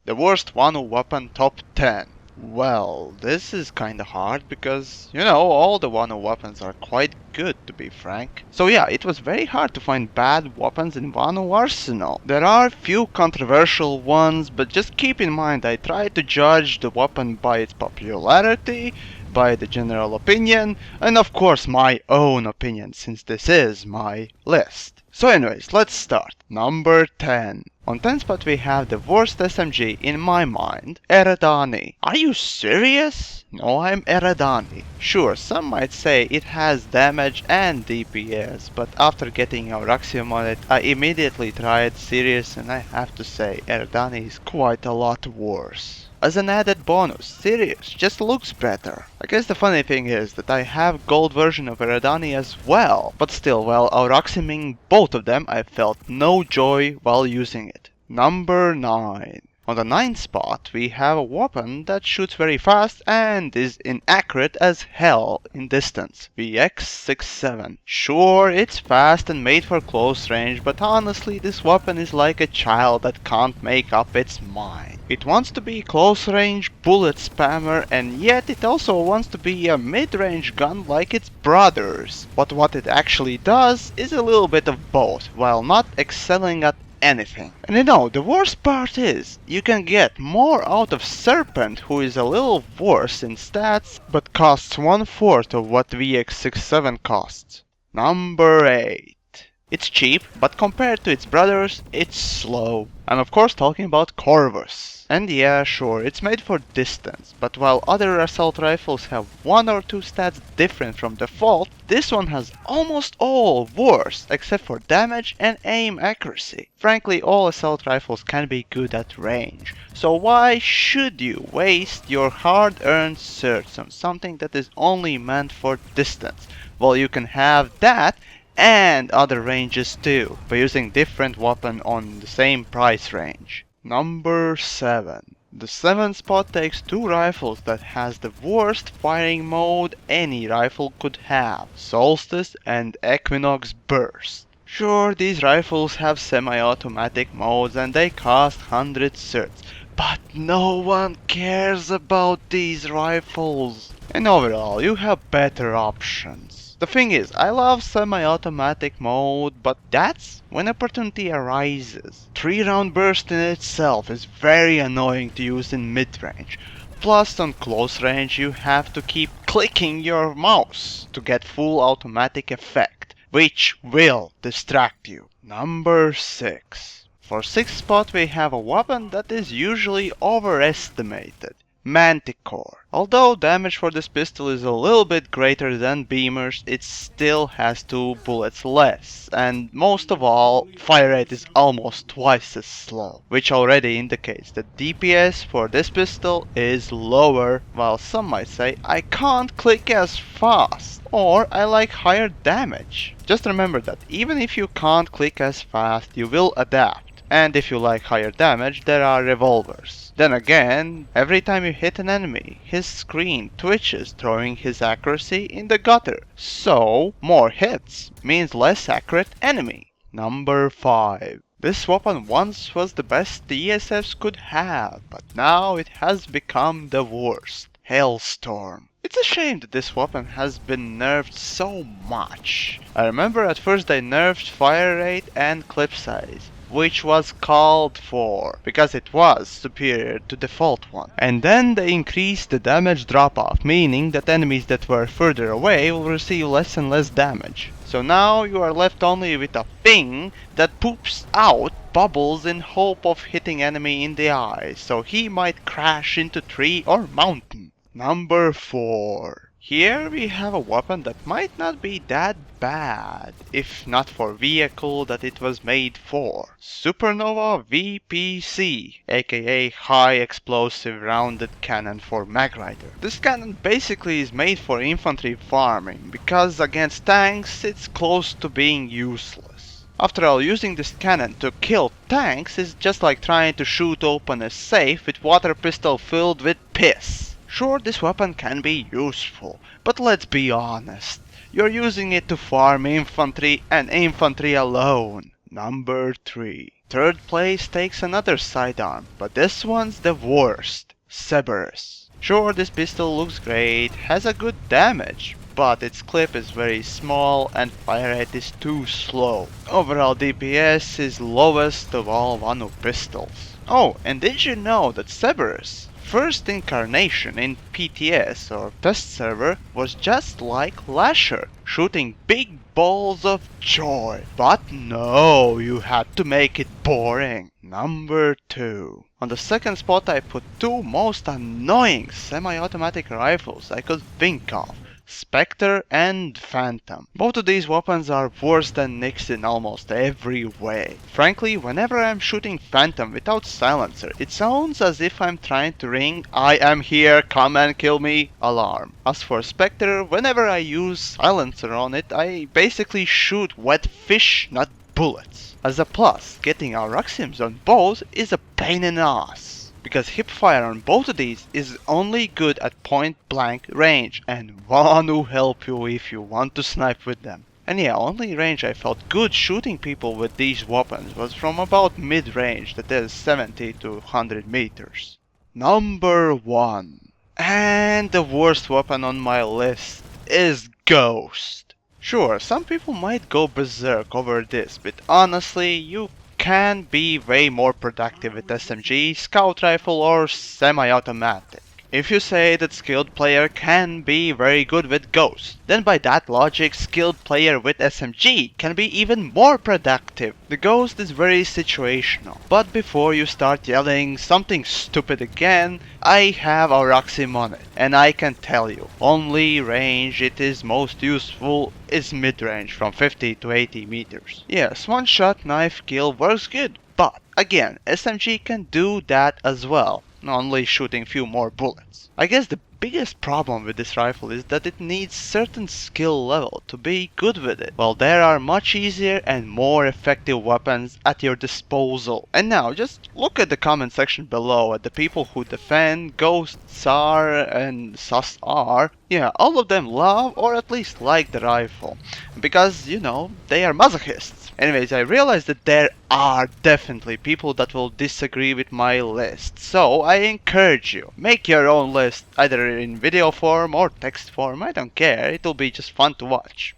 The worst Vanu weapon top 10. Well, this is kinda hard because, all the Wano weapons are quite good to be frank. So yeah, it was very hard to find bad weapons in Wano arsenal. There are few controversial ones, but just keep in mind I try to judge the weapon by its popularity, by the general opinion, and of course my own opinion since this is my list. So anyways, let's start. Number 10. On 10 spot we have the worst SMG in my mind, Eridani. Are you serious? No, I'm Eridani. Sure, some might say it has damage and DPS, but after getting Auraxium on it, I immediately tried Sirius and I have to say Eridani is quite a lot worse. As an added bonus, Sirius just looks better. I guess the funny thing is that I have gold version of Eridani as well, but still, while Auraximing both of them, I felt no joy while using it. Number 9. On the 9th spot, we have a weapon that shoots very fast and is inaccurate as hell in distance. The X67. Sure, it's fast and made for close range, but honestly this weapon is like a child that can't make up its mind. It wants to be close range bullet spammer and yet it also wants to be a mid-range gun like its brothers. But what it actually does is a little bit of both, while not excelling at anything. And the worst part is, you can get more out of Serpent, who is a little worse in stats, but costs 1/4 of what VX67 costs. Number 8. It's cheap, but compared to its brothers, it's slow. I'm of course talking about Korvers. And yeah, sure, it's made for distance, but while other assault rifles have 1 or 2 stats different from default, this one has almost all worse, except for damage and aim accuracy. Frankly, all assault rifles can be good at range, so why should you waste your hard-earned certs on something that is only meant for distance? Well, you can have that and other ranges too, by using different weapon on the same price range. Number 7. The 7th spot takes 2 rifles that has the worst firing mode any rifle could have, Solstice and Equinox Burst. Sure, these rifles have semi-automatic modes and they cost 100 certs, but no one cares about these rifles. And overall, you have better options. The thing is, I love semi-automatic mode, but that's when opportunity arises. 3-round burst in itself is very annoying to use in mid-range. Plus on close range you have to keep clicking your mouse to get full automatic effect, which will distract you. Number 6. For 6th spot we have a weapon that is usually overestimated. Manticore. Although damage for this pistol is a little bit greater than Beamer's, it still has 2 bullets less, and most of all, fire rate is almost twice as slow, which already indicates that DPS for this pistol is lower, while some might say I can't click as fast, or I like higher damage. Just remember that even if you can't click as fast, you will adapt. And if you like higher damage, there are revolvers. Then again, every time you hit an enemy, his screen twitches, throwing his accuracy in the gutter. So, more hits means less accurate enemy. Number 5. This weapon once was the best the ESFs could have, but now it has become the worst. Hailstorm. It's a shame that this weapon has been nerfed so much. I remember at first they nerfed fire rate and clip size, which was called for, because it was superior to default one. And then they increased the damage drop-off, meaning that enemies that were further away will receive less and less damage. So now you are left only with a thing that poops out bubbles in hope of hitting enemy in the eye, so he might crash into tree or mountain. Number 4. Here we have a weapon that might not be that bad, if not for vehicle that it was made for. Supernova VPC, aka High Explosive Rounded Cannon for Magrider. This cannon basically is made for infantry farming, because against tanks it's close to being useless. After all, using this cannon to kill tanks is just like trying to shoot open a safe with water pistol filled with piss. Sure, this weapon can be useful, but let's be honest, you're using it to farm infantry and infantry alone. Number 3. Third place takes another sidearm, but this one's the worst. Cerberus. Sure, this pistol looks great, has a good damage, but its clip is very small and fire rate is too slow. Overall DPS is lowest of all Vanu pistols. Oh, and did you know that Cerberus' first incarnation in PTS or test server was just like Lasher, shooting big balls of joy. But no, you had to make it boring. Number 2. On the second spot I put two most annoying semi-automatic rifles I could think of. Spectre and Phantom. Both of these weapons are worse than Nyx in almost every way. Frankly, whenever I'm shooting Phantom without silencer, it sounds as if I'm trying to ring "I am here, come and kill me" alarm. As for Spectre, whenever I use silencer on it, I basically shoot wet fish, not bullets. As a plus, getting Auroxiums on both is a pain in the ass, because hipfire on both of these is only good at point blank range, and Vanu help you if you want to snipe with them. And yeah, only range I felt good shooting people with these weapons was from about mid range, that is 70 to 100 meters. Number 1. And the worst weapon on my list is Ghost. Sure, some people might go berserk over this, but honestly, you can be way more productive with SMG, scout rifle or semi-automatic. If you say that skilled player can be very good with Ghost, then by that logic skilled player with SMG can be even more productive. The Ghost is very situational, but before you start yelling something stupid again, I have Auroxium on it, and I can tell you, only range it is most useful is mid-range from 50 to 80 meters. Yes, one shot knife kill works good, but again, SMG can do that as well, only shooting few more bullets. I guess the biggest problem with this rifle is that it needs certain skill level to be good with it, while there are much easier and more effective weapons at your disposal. And now just look at the comment section below at the people who defend Ghost, SAR and SAR. Yeah, all of them love or at least like the rifle, because, you know, they are masochists. Anyways, I realize that there are definitely people that will disagree with my list, so I encourage you, make your own list, either in video form or text form, I don't care, it'll be just fun to watch.